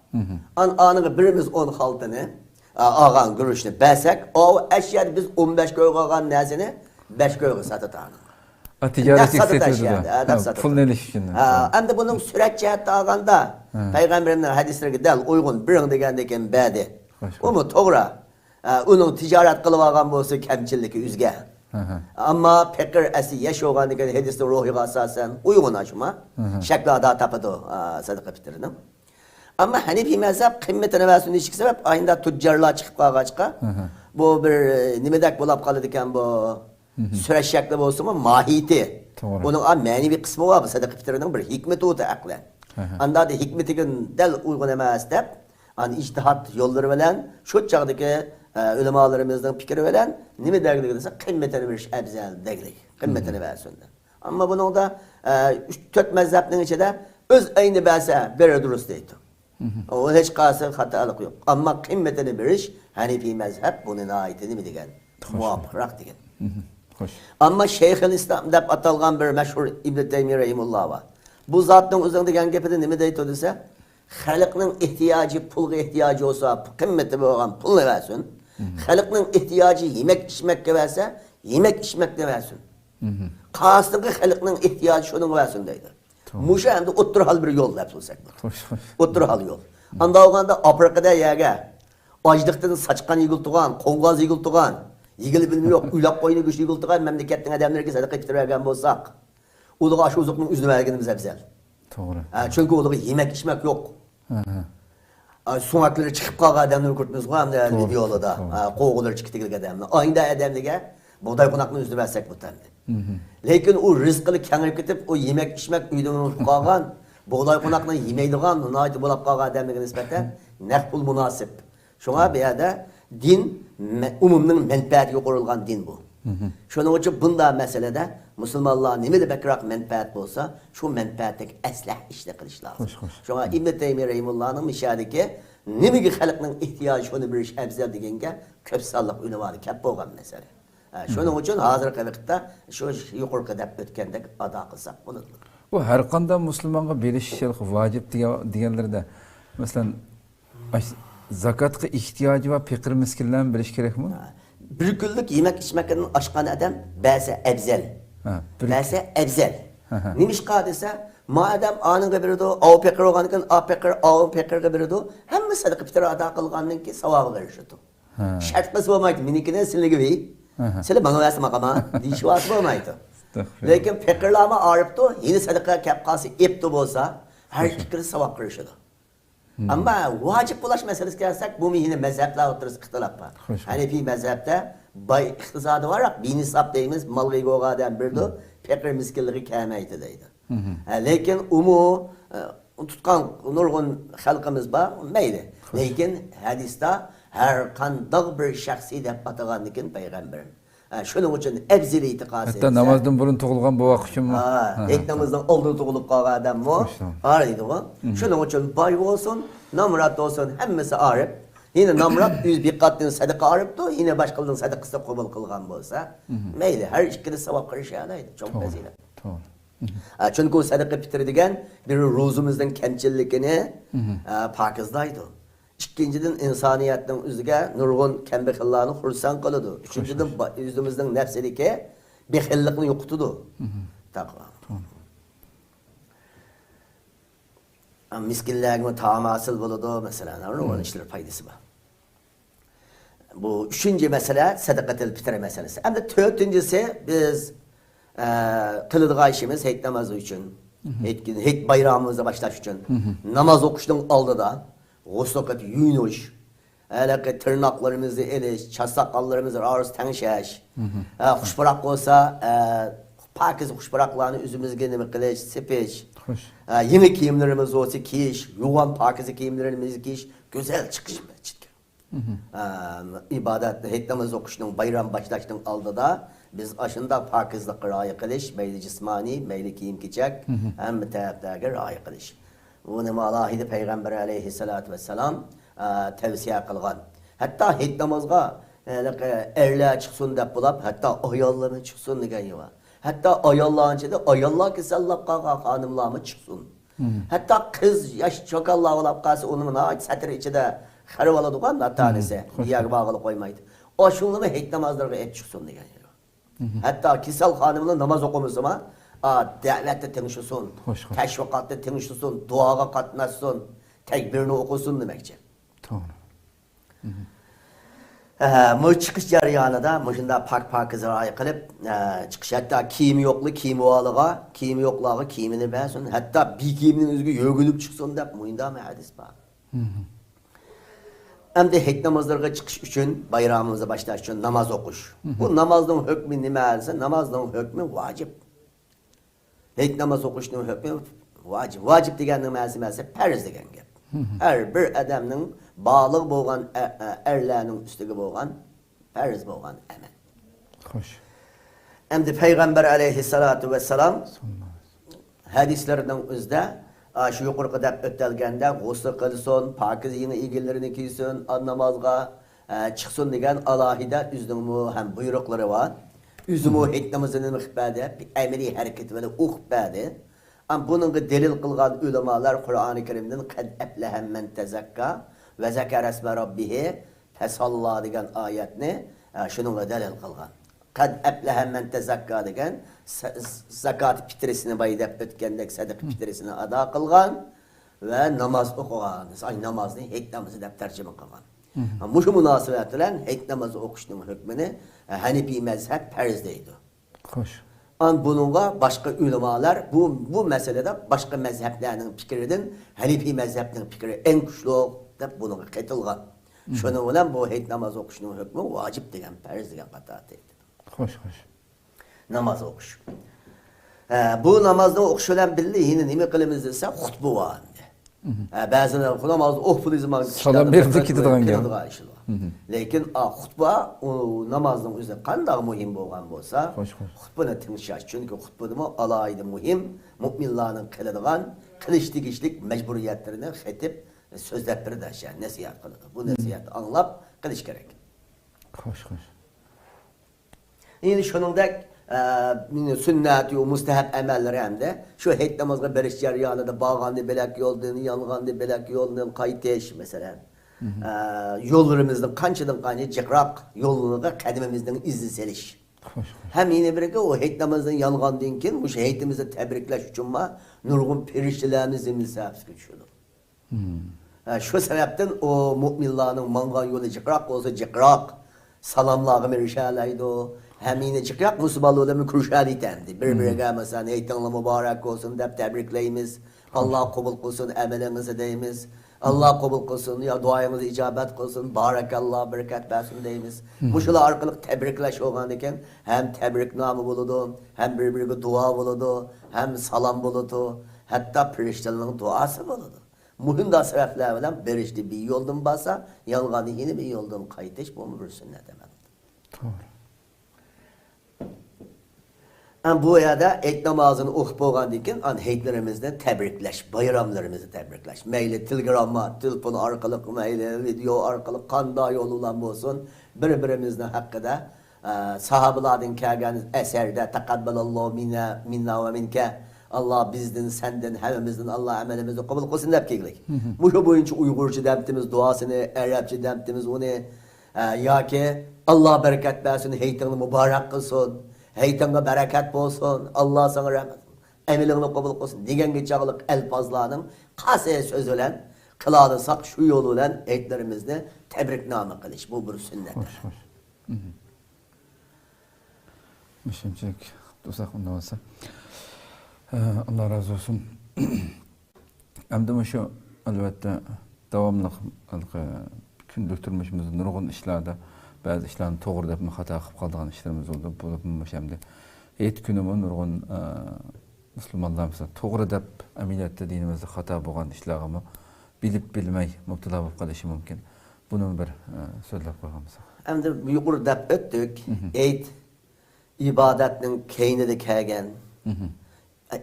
Anını birimiz 10 haltını ağan gürülçne besek o eşyada biz 15 kilo ağan nezini 5 kilo satıtanı. Ticaret yükseltiyordu. Pul neliş için. Hem de bunun süreç cihatta ağanda Peygamberimden hadislerine del uygun bir degandeken bedi. O mu doğru? Onun ticaret kılıp ağan bolsa kemçilliki üzge. Ama pekir esi yaş olgan deken hadisler ruhiga asasen uygun aşma. Şekli ada tapadı sadaka fitrinin. Ama Hanefi mezhep kıymetine versin işik sebep ayında tüccarlığa çıkıp ağaçka. Bu bir nimedek bulap kalı deken bu süreç şekli olsun mu mahiyeti. Onun manevi kısmı var bu sadaka fitrinin bir hikmeti o da aklen. Anda da hikmetikin del uygun emas dep, ictihat yolları bilen, şu çağdaki ulemalarımızdan fikri bilen, nime dergilik dese kıymetini bir ebzel dergilik, kıymetini versin. Ama bunun da 3-4 mezhepnin içinde öz aynı verse bir duruz deydi. O hiç kalsın hatalık yok. Ama kıymetini bir iş, Hanefi mezhep bunun aitini mi degen, muvaffak degen. Ama Şeyhülislam dep atalgan bir meşhur İbn Teymiyye rahimullah var. Bu zatın üzerinde gen gepede nime deydi dese, xalqning ihtiyacı pulga ihtiyacı olsa, kıymeti bo'lgan pulni versin. Xalqning ihtiyacı yemek içmekke verse, yemek içmekle versin. Qasdagi xalqning ihtiyacı şunun versin deydi. Muşa endi o'ttir hal bir yol deb bilsak. O'ttir hal yol. Anda olganda Afrikada yerga ochliqdan saçqan yigiltigan, qo'ng'oz yigiltigan, yigil bilmiyor, uylab qo'yni go'sht yigiltigan mamlakatning odamlariga sadaqa qilib bo'lsak, ularga shu uzuqning uzini verganimiz afzal. Doğru. Çünkü orada yemek içmek yok. Sunakları çıkıp kalkan adamları kurtmuyoruz hem de videoda. Kovguları çıkıp kalkan adamlar. Aynı adamlığa buğday konakını üzdürmezsek bu tabi. Lakin o rızkını kendine gidip o yemek içmek üydüğünü unutup kalkan buğday konakını yemeydiğen naydı bulap kalkan adamlığa nispeten nekbul münasip. Şuna bir yerde din umumның menfaatiga kurulgan din bu. Şunun için bunda meselede Müslümanlar nimede bekrak menfaat olsa şu menfaatlik eslah işle kılış lazım. Şuna İbn Teymiye Rahimullah'ın müşahedeki nimegi halkının ihtiyacı şunu bir iş ebzel degenge köp sallık ünü var kep boğan mesele. Şunun için hazırki vakitte şu yukarı dep ötkendek ada kılsak bunu. Bu her kanda Müslüman'a belişçilik vacip diyenlerde mesela zakatga ihtiyacı var pekir miskinlerin biliş gerek mi? Bir günlük yemek içmekten aşkan adam bäse ebzel. Bäse ebzel. Nimiş kadese madem anıga biridu, av pekir olganken av pekirge biridu, hem sadaka pitara ada kılganın ki savabı verişidu. Şart kız olmaydı, minikine sinligi bey. Sile bana verse makama, dişi vası olmaydı. Lekin pekirlama arıptı, yine sadaka kapkası ipti bolsa, her fikri savab verişidu. Ama vacip bulaş meselesi gelsek bu yine mezhepler oturuz ihtilaf var. Hanefi mezhepte bay iktisadı var, bir nisap deyimiz mal gıyı oğadan birdi, pekir miskinliği kâmeydi deydi. Lekin umu tutkan nurgun halkımız var, meyli. Lekin hadiste her kandak bir şahsi de batağanlıkın peygamberin. Şunun için ebzili itikası etse. Hatta namazdan burun tuğulgan bu vakışım mı? İlk namazdan oldu tuğulup kalan adam mı? Ağrıydı bu. Şunun için bay olsun, namrat olsun, hemmesi ağrıp. Yine namrat yüz bir katlının sadaka ağrıptı, yine başkalarının sadakası da kabul kılgan olsa. Meyli, her ikili sevap kırışıyalıydı. Çok bezili. Çünkü o sadaka bitirdigen bir ruzumuzdan kemçillikini pakızdaydı. İkinciden insaniyetin üzüge nurgun kembekillahını hursan kılıdı. Üçüncüden yüzümüzden nefselike bekillikini yoktudu. Takva. Miskinliğine taam asıl buludu mesela. Onun işler faydası var. Bu üçüncü mesele sadakatel fitre meselesi. Hem de dördüncüsü biz kılıdığı işimiz heyt namazı için. Heyt bayramımızda başlaş için. Namaz okuştan aldı da. Goslokat yuyunuş, tırnaklarımızı eliş, çasakallarımızı ağız tenşeş, kuşbarak olsa pakiz kuşbaraklarını üzümüzü nemi kılıç, sipiş, yeni kiyimlerimiz olsa kiyiş, yuvan pakiz kiyimlerimizi kiyiş, güzel çıkış mı? İbadet, heyt namazı okuşunun bayram başlaştığın aldı da biz aşında pakizlik raya kılıç, meyli cismani, meyli kiyim kiçek, hem müteaftâge raya kılıç. Bunu Allah'ı Peygamber aleyhissalatu vesselam tavsiye kılgan. Hatta hit namazga erler çıksın dep bulap, hatta ayollarını çıksın degen yuva. Hatta ayollarını çede, ayollar ki sallap kalka hanımlarımı çıksın. Hatta kız yaş çokallar olap kalsa onun satır içinde harı oladı kan da tanesi, diğer bağlı koymaydı. O şunluğu hit namazlarına et çıksın degen yuva. Hatta kisal hanımla namaz okumuz zaman davette tenişsin, teşvikatta tenişsin, duaga katnaşsın, tekbirini okusun demekçe. Doğru. Bu çıkış jarayonida muşunda pak zirayı kılıp çıkış hatta kiyimi yoklu kiyimi oğalığa, kiyimi yoklağı kiyimini versin, hatta bir kiyiminin üzgü yögülüp çıksın dep muyunda mı hadis var. Hem de hek namazlarına çıkış için bayramımıza başlaş için namaz okuş. Bu namazın hükmü neyse namazın hükmü vacip. Hek namaz okuşunun hükmü vacip. Vacip degenin məlzimesi perz degen gep. Her bir adamın bağlı boğan erlerinin üstüge boğan perz boğan emen. Hoş. Hem de Peygamber aleyhissalatu vesselam hadislerden üzde şu yukarı dep ötelgende gusül kılsın, pakiz yine ilgilerini kiysin, namazga çıksın degen alahide üzdün hem buyrukları var. Üzümü hikmemizin mihbade, emri hareket ve uhbade. Ama bunun delil kılgan ulemalar Kur'an-ı Kerim'den kad eflehem men tezekka ve zekar esme rabbihi fesalla degen ayetini şununla delil kılgan. Kad eflehem men tezekka degen zakat fitresini baydep ötkendek sadık fitresini ada kılgan ve namaz okugan. Ay namazını hikmemizi de tercüme kılgan. Muşu münasibetle heyt namazı okuşunun hükmünü Hanefi mezhep perzdeydi. Hoş. An bununla başka ulemalar bu meselede başka mezheplerinin fikrinden Hanefi mezheplerinin fikri en güçlü de bununla katılgan. Şunu bilen bu heyt namazı okuşunun hükmü vacip degen perz degen katatıydı. Hoş hoş. Namaz okuş. Bu namazda okuşulan billi yine nime kılımız ise hutbu var. Ba'zilar namazda pul zaman Salam berdi ketadigan gap. Lekin xutba o namazning o'zi qanday muhim bo'lgan bo'lsa, Xo'sh. xutbani tinglash, chunki xutbada alayida muhim mu'minlarning qiladigan qilish tegishlik majburiyatlarini xatib so'zlab beradi, nasihat qiladi. Bu nasihatni anglab qilish kerak. Xo'sh. Endi shuningdek sünnet yo mustahab amallar hamda shu hayit namozga berish jarayonida bağandı belak yoldan, yalğandı belak yoldan qaytish masalan. Yollarımızda qanchadan qancha jiqroq yo'llarga qadamimizdan izni selish. Hem yine birga o hayit namozdan yalğandan keyin bu hayitimizni tabriklash uchun nurg'un perishtalarni zimnisabga tushadi. Shu sababdan o mu'minlarning mangan yo'li jiqroq bo'lsa jiqroq salamlarga erishalaydi. Hem yine jiqroq musulmonlarni kurşalaydi. Bir-biriga masalan hayitlar mübarek olsun deb tabriklaymiz. Allah qabul qilsin amalimizni deymiz. Allah qabul qilsin ya duayımızı icabet qilsin. Barakallah barakat bersin deymiz. Muşular arqalıq tabriklash olgan ekan hem tabriknoma bo'ladi, hem bir-biriga dua bo'ladi, hem salam bo'ladi, hatta periştalarning duası bo'ladi. Muhim da sebepler bilan berishdi bir yo'ldan bo'lsa, yalğanı yeni bir yo'ldan qaytish bu bir sünnet emas. To'g'ri. Bu yerda hayit namazını o'qib bo'lgandan keyin hayitlarimizni tabriklash, bayramlarimizni tabriklash. Mayli telegramma, telefon orqali, mayli video orqali qanday yo'l bilan bo'lsin, bir-birimizning haqida sahabalardan kelgan asarda taqabbalallohu minna va minka Allah bizden, senden, hemimizden Allah amelimizi kabul kılsın dep keglik. Bu boyunca Uygurca deptimiz duasını, Arapça deptimiz onu ya ki Allah bereket versin, heytanı mübarek kılsın, heytanı bereket olsun, Allah sana rahmet, emelini kabul kılsın. Digen geçağılık elfazlarının kasaya söz olan, kıladısak şu yolu olan heytlerimizde tebrikname kılış. Bu bir sünnet. Hoş. Müşemcek, do'stlar undan olsa. Allah razı olsun. Hem şu elbette devamlı günlük turmuşumuzda nurgun işlerde bazı işlerin doğru dep hata qilib qolgan işlerimiz oldu. Bu hem de hayit günümü nurgun Müslümanlar mesela doğru dep ameliyatda dinimizde hata bo'lgan işlerimi bilip bilmey mubtala bo'lib qolishi mumkin. Bunu bir so'zlab qo'yamiz. Hem de yuqori dep o'tdik. Hayit ibadetning keynida kelgan.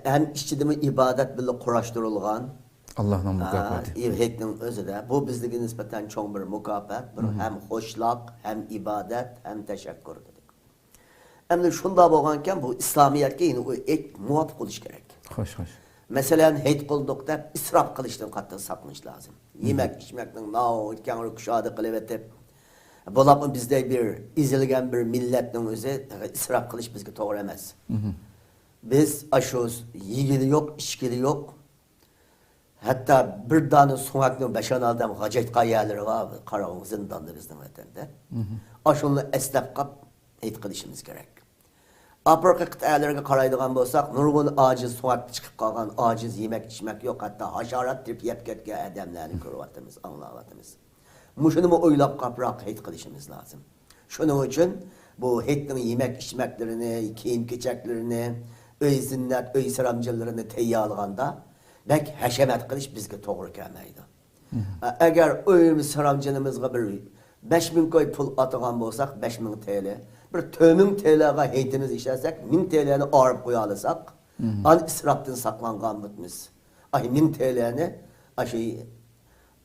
Hem işçidimi ibadet bile kuraştırılgan. Allah'ın mükafatı. Hayitning özüde. Bu bizlere nispeten çok bir mükafat. Hem hoşluk, hem ibadet, hem teşekkür dedik. Hem de şunda bo'lganken bu İslamiyet'e yine o et muvaffak oluş gerek. Hoş. Mesela hayit kıldık da israf kılıştan katı sakmış lazım. Yemek içmekten nao, kenarı kuşadı kılıp etip. Bulapın bizde bir izilgen bir milletin özü israf kılış bizge doğru emez. Biz aşıyoruz, yigili yok, içkili yok. Hatta bir tane sunaklı beşan adam hacet kayaları var, Karavun zindanda bizden vatanda. Aşını esnaf kap, hayit kılışımız gerek. Afrika kıtalarına karaydıgan bolsak, nurgun aciz sunak çıkıp kalgan, aciz yemek içmek yok. Hatta haşarat trip yep ketken adamlarını görüvatımız, anlavatımız. Muşunu mu oylap kaprak hayit kılışımız lazım. Şunun için bu hayitlerin yemek içmeklerini, kiyim keçeklerini, öy zinnet, öy sıramcılarını teyyarlığında bek haşemet kılış bizge doğru gelmeydi. Eğer öy sıramcılığımızga bir 5000 koy pul atıgan bolsak 5000 TL, bir 2000 TL'ga heytimiz işlersek 1000 TL'ni arıp koyalısak, an israftan saklangan bitmiz. 1000 TL'ni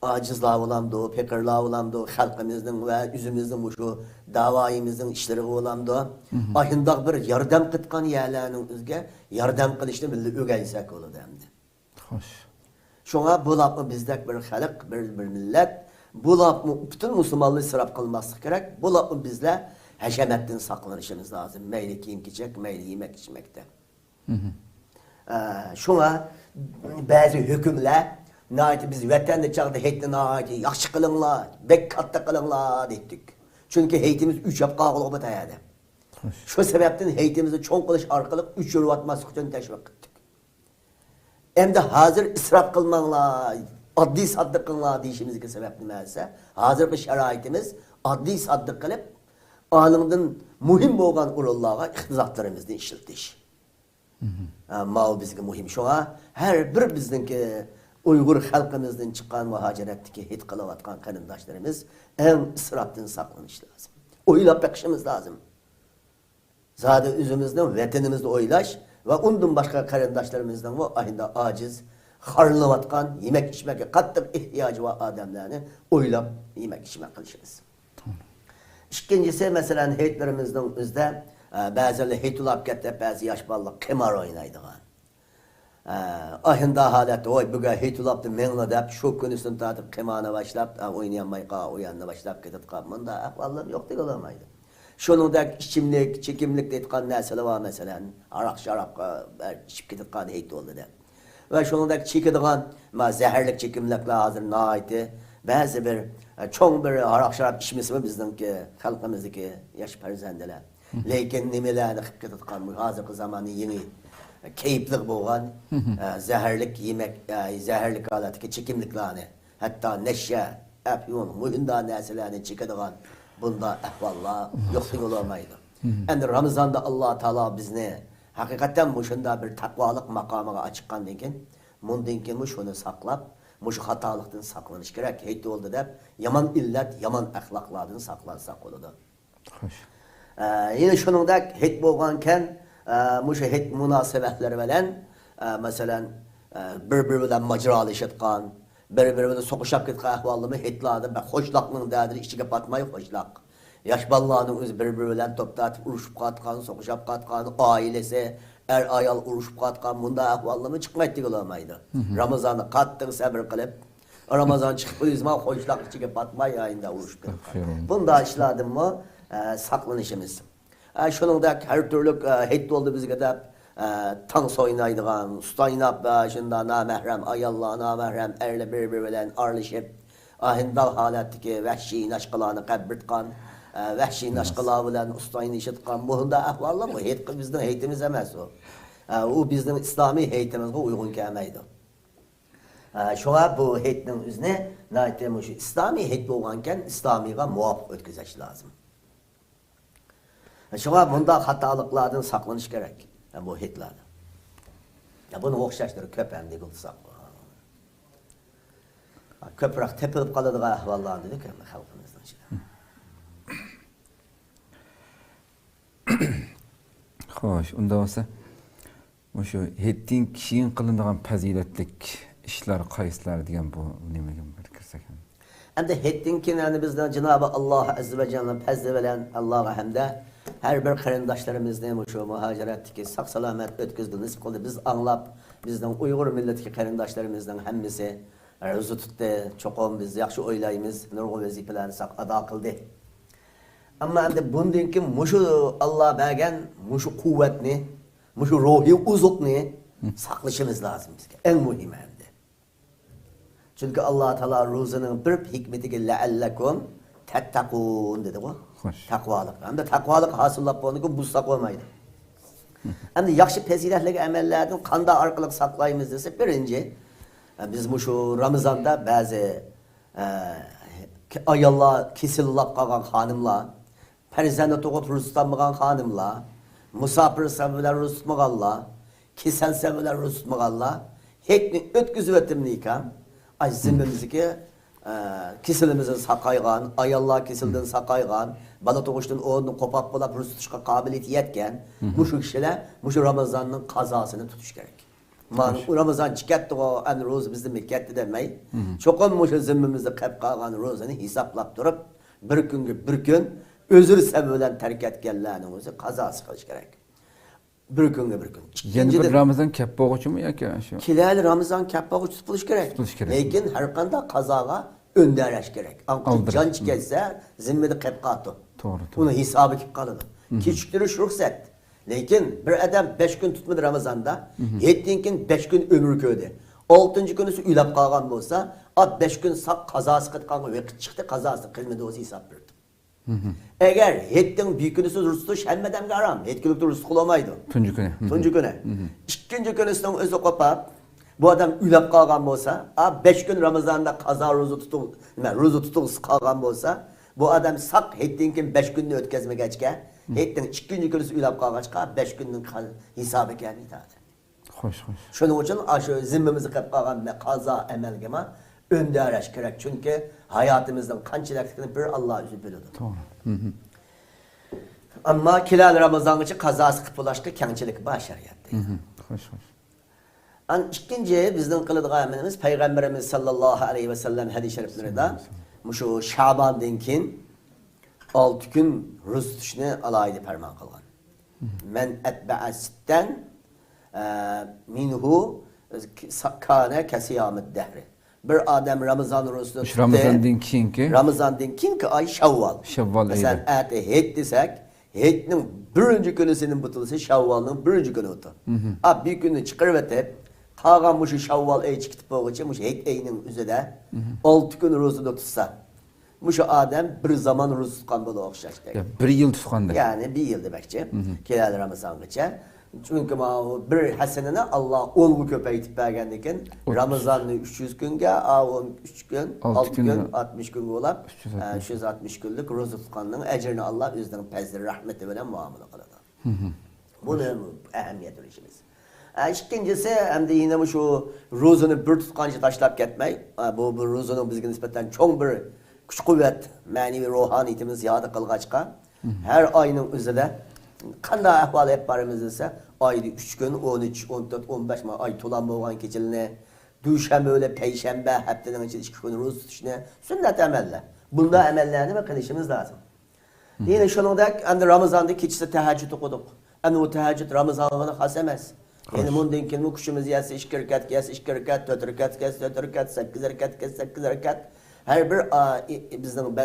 acizler olamdı, pekirler olamdı, halkımızın ve yüzümüzün şu davayımızın işleri olamdı. Ahında bir yardım kıtkan yerlerinin üzge yardım kılışını bildi ögeysek olurdu hem de. Hoş. Şuna bu lafı bizdek bir halk, bir millet, bu lafı bütün Müslümanlığı israf kılması gerek. Bu lafı bizle heşemetten saklanışımız lazım. Meyli kiyim geçecek, meyli yemek içmekte. Şuna bazı hükümler nâiti biz vatanda çağda heytni nâiti yaxşı kılınlar, bek katta kılınlar dedik. Çünkü heytimiz 3 yapqa olup bataydı. Şu sebepten heytimizi çoğun kılış arkalık 3 yolu atması için teşvik ettik. Hem de hazır israf kılmanlar, adli saddık kılınlar deyişimizki sebep neyse, hazır bir şeraitimiz adli saddık kılıp anından muhim bo'lgan urullarga ihtizatlarımızdan işiltiş. Mal bizge muhim. Şuna her bir bizdeki Uygur halkımızdan çıkan muhaciretteki hit kılavatkan karındaşlarımız en ısraptan saklanış lazım. Oylap bakışımız lazım. Zaten özümüzden, vatanımızda oylaş ve ondan başka karındaşlarımızdan o ayında aciz, harlıvatkan, yemek içmeye kattık ihtiyacı var adamlarını oylap yemek içmek kılışırız. İkincisi mesela heytlerimizden özde bazıları heyt ulap getip bazı yaş ballı kemar oynaydı. Ahında halette oy bugün heyt ulaptı menla deyip şu konusunu tatıp kemana başlayıp oynayamayı uyanına başlayıp gidip kalmanın da ahvallığım yok değil olamaydı. Şunun da içimlik, çekimlik deyitkan nesile var mesela. Arak şarap içip gidip kaldı heyt oldu da. Ve şunun da çekidiğen zehirlik çekimlikle hazır naiti. Bazı bir çoğun bir arak şarap içmesi mi bizdenki halkımızdaki yaş perzendeler. Lekin nimelerini gidip kalmış hazırki zamanı yeni keyifli boğan zehirlik yemek, zehirlik aletki çekimliklerini hatta neşe, afyon, muhunda nesillerini çekidiğen bunda ahvallah yoksun olamaydı. Yani Ramazan'da Allah Teala bizne hakikaten bu şunda bir takvalık makamına açıkkan dekin. Bundan ki şunu saklap, şu hatalıktan saklanış gerek. Heydi oldu deyip, yaman illet, yaman ahlaklardan saklansak oldu. Hoş. Yine şunun da heyt bolganken, şu heyt münasebetleri bilen, mesela birbirinden maciralışıtkan, birbirine sokuşap gitken ahvalımı heytladı. Hoşlaklığın değerleri içine batmayı hoşlak. Yaş ballarının öz birbiriyle toptatıp uruşup katkan, sokuşap katkan, ailesi, ayal uruşup katkan, bunda ahvallımı çıkmaydı olamaydı. Ramazan'da kattın sabır kılıp, Ramazan çıkıp o yüzden hoşlak içine batmayı ayında uruşup katkan. Bunda işledim mı saklanışımız. Şunun da her türlü heyt oldu biz kadar tanks oynaydıgan, ustaynap şunda namahrem, ayallah namahrem, erle birbiriyle arlaşıp, ahindal haletteki vahşi naşkalarını kabbirtkan, vahşi naşkalar bilen ustayını işitkan, buhunda ahvallah mı? Bizden heytimiz emez o. O bizden İslami heytimizge uygun gelmeydi. Şuna bu heytinin üzerine şu İslami heyt olganken İslami'ye muvaffak ötküzeş lazım. Şuna bunda hatalıklardan saklanış gerek. Bu heytlerden. Bunu okşaştırır köpeğinde bulsak. Köprak tepilip kalıdığı ahvallarını dedik ama halkımızdan şimdi. Hoş, onda olsa şu hettin kişinin kılındığın faziletlik işler kayıslar diyen bu nemegen bir kirsek. Hem de hettinkin yani bizden Cenab-ı Allah Azze ve Celle'nin fazla veren Allah'a hem de her bir karındaşlarımızdan şu muhaciretteki sak salamet ötküzdü nasip oldu. Biz anlap bizden Uygur milletki karındaşlarımızdan hemmisi rızı tuttu. Çoğun biz yaxşı oylayımız nurgu vazifelerini sak ada kıldı. Ama hem de bundanki muşu Allah bergen muşu kuvvetini, muşu ruhi uzukni saklaşımız lazım bizge. En mühim hem de. Çünkü Allah Teala ruzunun bir hikmeti ki leallekum tettakun dedi bu. Takvalık. Hem de takvalık hasıllap onu ki buzsak olmaydı. Hem de yaxşı peziletli emellerden kanda arkalık saklayımız dese birinci biz şu Ramazan'da bazı ayallar kesillap kalan hanımlar, perizende toğut rüstamıgan hanımlar, musafir sebeler rüstmağanlar, kesel sebeler rüstmağanlar, hekni ötküzü ötümliyken azizimizi ki kesilimizi sakaygan, ayallar kesilden sakaygan, bana toğuştun onu kopap bulap rüstuşka kabiliyeti yetken, şu kişiler şu Ramazan'ın kazasını tutuş gerek. Ramazan çıkarttı o en roz bizim mekketti demeyi. Çoğun şu zimmimizde kep kalgan rozunu hesaplap durup bir gün özür sebebiyle terk etkenlerinin özü kazası kılış gerek. Bir gün. Yani bir Ramazan kep boğucu mu ya ki? Kilali Ramazan kep boğucu tutuluş gerek. Lekin her kanda kazaga öndereş gerek. Ancak can çıkarsa zimmede kep katı. Doğru. Bunu hesabı kip kalıdı. Küçüktürüş ruhsat. Lekin bir adam 5 gün tutmadı Ramazan'da, 7 gün 5 gün ömür köydü. 6. günüsü ülap kalgan olsa, 5 gün sak kazası kıtkan ve çıktı kazası kılmadı olsa hesap verdi. Eğer 7 büyük günüsü rustuş hemmeden garam, 7 günlük rustuk olamaydı. Tuncu güne. Tuncu güne. 2. günüsünün özü kopap, bu adam ülap kalgan olsa, 5 gün Ramazan'da kaza ruzu tutuk kalgan olsa, bu adam sak 7 gün 5 gününü ötkezme geçken, heytten 2. günüsü ülap kalgaçka 5 günün hesabı gelmeydi. Xo'sh, xo'sh. Shuning uchun shu zimmamizni qilib qolgan qazo amalga öndarash kerak. Chunki hayotimizning qanchalikini bir Alloh o'zi biladi. To'g'ri. Ammo kelal Ramazongacha qazosi qilib bo'lashga kengchilik bor shariatda. Xo'sh, xo'sh. An ikkinchi bizning qiladigan amalimiz payg'ambarimiz sallallohu alayhi vasallam hadis shariflarida shu Sha'bondan keyin 6 kun ro'za tutishni alohida farmon qilgan. Men atba'a sitten minhu kana kasiyamid dahri. Bir adam Ramazon ro'zasini tutdi. Ramazondan keyingi oy Shavvol. Shavvol ayı. Masalan, ati het desak, hetning birinchi kunisinin butulsa Shavvolning birinchi kuni o'ti. Bir kunni chiqarib o'tib, qolgan shu Shavvol oyi chiqib bo'lguncha shu het oyining o'zida 6 kun ro'zada tutsa, shu odam bir zaman ro'za tutgan bo'la o'xshash. 1 yil tutganda. Ya'ni 1 yil demakchi. Keladi Ramazongacha. Çünkü bir hasenini Allah 10 gün köpeytip bergendiğin için Ramazan'ı 300 günge, 3 gün, 6 gün, 60 gün olap 360 günlük roza tutkanlığın ecrini Allah özünün pezleri rahmeti veren muamele kıladı. Bu ne ehemmiyet işimiz. İkincisi hem de yine şu rozunu bir tutkancı taşlap gitmeyi, bu rozunun bizge nispeten çok bir güç kuvvet, manevi ruhaniyetimiz ziyade kılgaçka, her ayının üzerinde qanday ahvol hep barimiz ise ayda 3 gün, 13, 14, 15 ay to'lan bo'lgan kechilni, dushanba öyle payshanba haftaning ichida 2 kun ro'za tutishni sunnat amallar. Bunda amallarni nima qilishimiz lozim. Yine shuningdek, endi Ramazonda kechasi tahajjud o'qidik. Endi o tahajjud Ramazonga xos emas. Endi bundan keyin kuchimiz yetsa 2 rakat, 2 rakat, 4 rakat, 4 rakat, 8 rakat, 8 rakat. Her bir bizning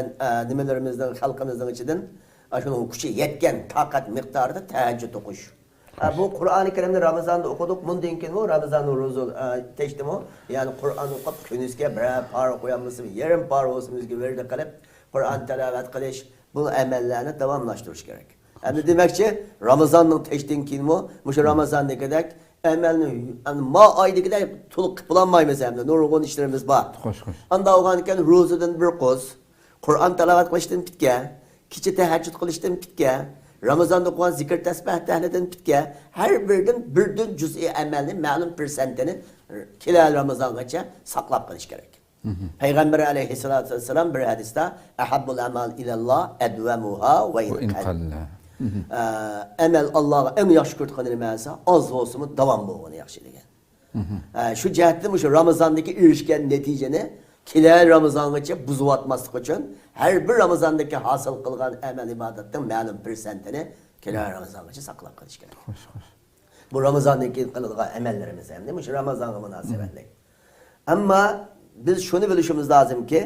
nimalarimizdan, xalqimizning ichidan şunun kuchi yetken takat miktarda tahajjud o'qish. Bu Qur'oni Karimni Ramazonda o'qidik. Bundan keyin o Ramazonning ro'za teşdim o. Yani Qur'on o'qib kunizga bir par qo'yamiz, yarim par o'zimizga verdi qilib Qur'on tilovat qilish, bu amallarni davomlashtirish kerak. Endi demakchi Ramazonning teşdan keyin shu Ramazondagidek amalni ma oydagidek to'liq qilib bo'lmaymiz hamda nurg'un ishlarimiz bor. Xo'sh, xo'sh. Anda olgan ekan ro'zadan bir qo'z, Qur'on tilovat qilishdan bitgan. Kecha tahajjud qilishdan bitgan, Ramazonda o'qigan zikr tasbih tahlidan bitgan, har birdan juz'iy amalni ma'lum persentini kelal Ramazongacha saqlab qilish kerak. Payg'ambar alayhissalatu vassalam bir hadisda ahabbul amal ilalloh adwamuha va in qalla. Amal Allohga eng yaxshi ko'rgan nimasi oz bo'lsin, davom bo'lgani yaxshi degan. Shu jihatdan shu Ramazondagi erishgan natijani kelal Ramazongacha buzib atmaslik uchun her bir Ramazondagi hosil qilgan amal ibodatning ma'lum persentini kelal Ramazongacha saqlab qolish kerak. Xo'sh, xo'sh. Bu Ramazondan keyin qiladigan amallarimiz ham shu Ramazonga munosabatli. Ammo biz shuni bilishimiz lozimki,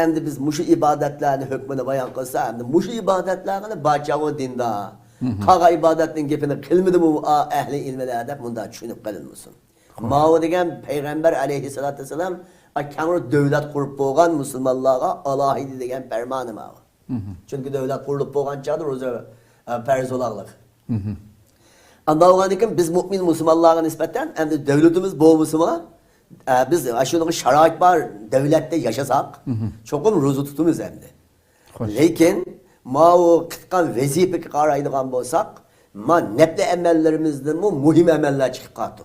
endi biz mushu ibodatlarni hukmini bayon qilsa, endi mushu ibodatlarni barchaga dinda qolgan ibodatning gapini qilmadimi ahli ilmlar deb bunda tushunib qilinmasin. Ma'u degan payg'ambar alayhissalatu vassalam Akşamı devlet kurup boğan Müslümanlığa Allah'ıydı degen fermanı var. Çünkü devlet kurup boğan çadır o zaman ferz olanlık. Anladığım biz mümin Müslümanlığa nispeten hem de devletimiz bu Müslüman. Biz aşırı şarait var devlette yaşasak çokum rozu tutumuz hem de. Lakin ma o kıtkan vezife karaydıgan bolsak ma neple emellerimizden mu muhim emeller çıkıp kaldı.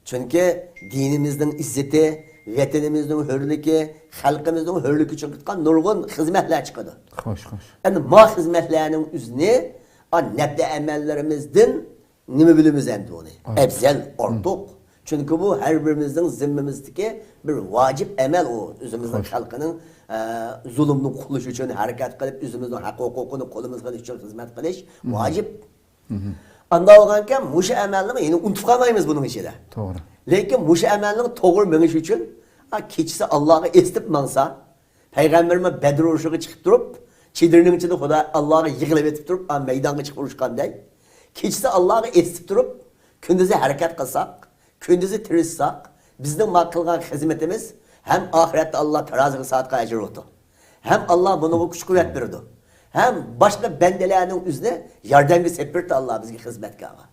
Çünkü dinimizin izzeti, vatanimizin hürlüğü, halkımızın hürlüğü için kıtkan nurgun hizmetler çıkıyordu. Xo'sh, xo'sh. Yani ma hizmetlerinin üzerine neple emellerimizden nimi bilimiz endi onu. Ebzel ortak. Çünkü bu her birimizin zimmimizdeki bir vacip emel o. Üzümüzün halkının zulümünü kuluş için hareket kılıp, üzümüzün hak hukukunu kolumuzga için hizmet kılış vacip. Anda olganken muşu emelini yine unutkamayız bunun içinde. Doğru. Lakin muşu emelini doğru meniş için keçisi Allah'ı estip mansa, Peygamberime Bedir uruşuğu çıkıp durup, çidirinin içinde Xuda Allah'ı yıkılıp etip durup, meydana çıkıp uruşkanday. Keçisi Allah'ı estip durup, kündüzü hareket kılsak, kündüzü tirişsak, bizden kılgan hizmetimiz hem ahirette Allah terazı saatka ecir oldu. Hem Allah bunu güç kuvvet verdi. Hem başka bendelerinin üzerine yardımcı sepirti Allah bizge hizmet kava.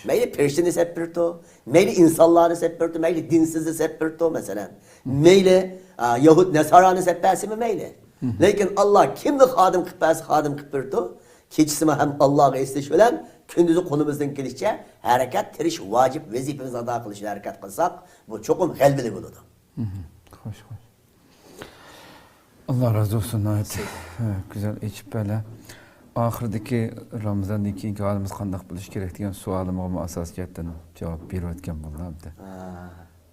Meyli perişini sepirti, meyli insanları sepirti, meyli dinsizi sepirti mesela. Meyli Yahud Nesarani sepirti mi meyli. Lakin Allah kimdi hadim kıpası hadim kıpırtı, Keçisimi hem Allah'a istiş bilen gündüzü konumuzdan gelişçe hareket, tiriş, vacip, vazifemizi ada kılışın hareket kılsak bu çokum galbili buludu. Hoş. Allah razı olsun. Evet. Güzel içip böyle. Ahirdeki Ramazan'daki iki halimiz kandak buluş gerek diyen sualıma asasiyetten cevap beriyotgan bo'ldim.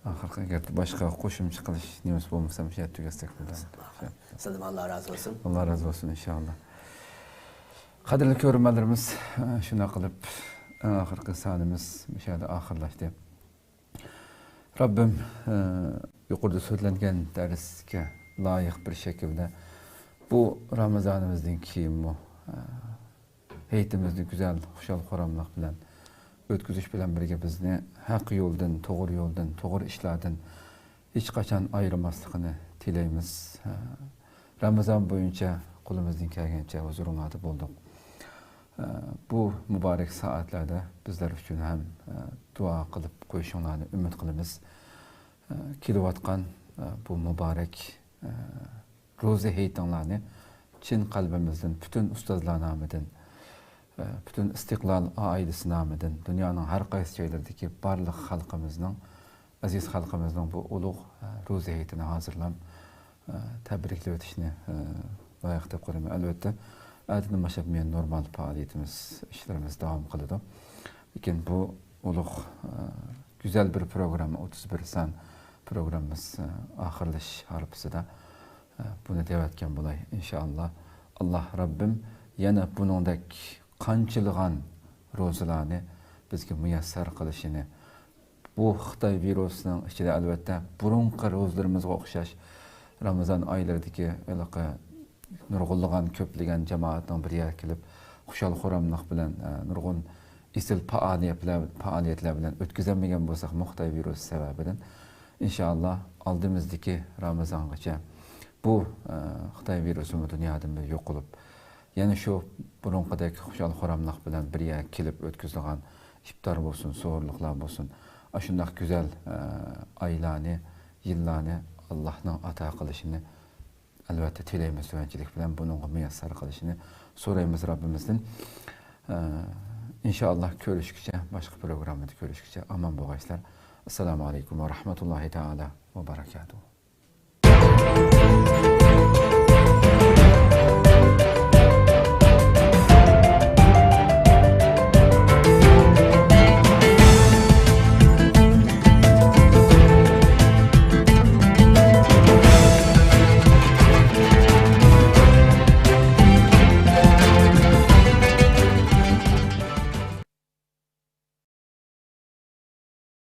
Ahirgi gapda boshqa qo'shimcha qilish niyat bo'lmasa ham shu tugasak bo'ladi. Sizden Allah razı olsun. Allah razı olsun inşallah. Qadrli ko'ruvchilarimiz, shuna qilib oxirgi sonimiz mishada oxirlashdi. Rabbim yuqorida so'zlangan darsga loyiq bir shaklda bu Ramazonimizdan keyin hayitimizni güzel, xushal xo'ramlik bilan o'tkazish bilan birga bizni haq yo'ldan, to'g'ri ishlardan hech qachon ayirmasligini tilaymiz. Ramazon bo'yicha qo'limizdan kelgancha huzuringizda bo'ldik. Bu mübarek saatlarda bizler için hem dua kılıp qo'yishinglarni umid qilamiz. Kelayotgan bu mübarek ro'za hayitinglarni chin qalbimizdan, bütün ustozlar nomidan, bütün istiqlol oilasi nomidan, dunyoning har qaysi joylaridagi barliq xalqimizning, aziz xalqimizning bu ulug' ro'za hayitini hozirlab tabriklab o'tishni loyiq deb ko'raman. Albatta adını başlatmayan normal faaliyetimiz, işlerimiz devam kılıdı. Lakin bu ulug' güzel bir program, 31 san programımız ahirlash harpisida bunu devatgan bo'lay inşallah. Allah Rabbim yana buningdek qanchilg'an ro'zalarni bizga muyassar qilishini, bu Xitoy virusining ichida albatta burunqi ro'zalarimizga o'xshash Ramazon oylaridagi nurg'unlagan ko'pligan jamoatning bir yerga kelib xushal xo'ramlik bilan nurg'un isil faoliyatlar bilan o'tkazolmagan bo'lsak Xitoy virusi sababidan inshaalloh oldimizdagi Ramazongacha bu Xitoy virusi dunyodan yo'q qilib yana shu burunqidek xushal xo'ramlik bilan bir yerga kelib o'tkazilgan iftor bo'lsin, so'rliqlar bo'lsin, shunday güzel oylarni, yillarni Allohning ato qilishini albatta tilaymiz tuvanchilik bilan buningga muyassar qilishini so'raymiz Rabbimizdan. İnşallah görüşgüçe, başka programda görüşgüçe aman boğaçlar. Esselamu Aleyküm ve Rahmetullahi Teala ve Berekatuhu.